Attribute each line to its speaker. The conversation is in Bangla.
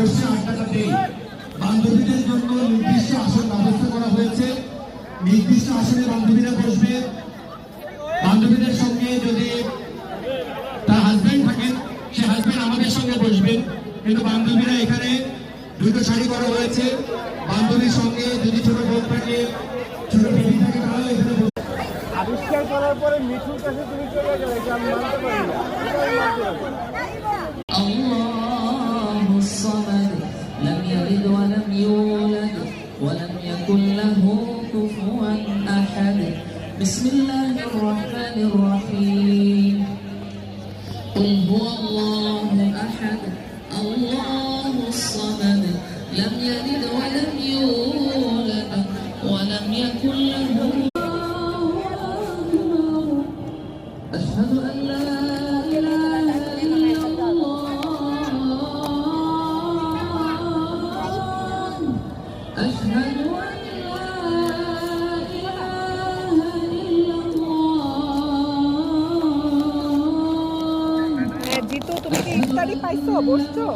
Speaker 1: বসে আড্ডাটা দেই। বান্ধবীদের জন্য নির্দিষ্ট আসন ব্যবস্থা করা হয়েছে। নির্দিষ্ট আসনে বান্ধবীরা বসবে। বান্ধবীদের সঙ্গে যদি তার হাজবেন্ড থাকেন, সে হাজবেন্ড আমাদের সঙ্গে বসবেন। কিন্তু বান্ধবীরা এখানে দুটো শাড়ি করা হয়েছে। বান্ধবীর সঙ্গে যদি ছোট বোন থাকে, ছোট বেবি থাকে, তাহলে এখানে
Speaker 2: আবিষ্কার করার পরে মিঠুর কাছে তুমি চলে গেলে, এটা আমি মানতে পারি না।
Speaker 3: আল্লাহুস সামাদ লাম ইয়ালিদ ওয়া লাম ইউলাদ ওয়া লাম ইয়াকুল লাহু কুফুয়ান আহাদ। বিসমিল্লাহির রাহমানির রাহিম। কুল হুয়াল্লাহু আহাদ আল্লাহুস সামাদ লাম ইয়ালিদ ওয়া লাম ইউলাদ ওয়া লাম ইয়াকুল লাহু أشهد أن لا إله إلا الله أشهد أن لا إله إلا الله
Speaker 4: জিতু, তুমি কি ইফতারি পাইছো? বসছো?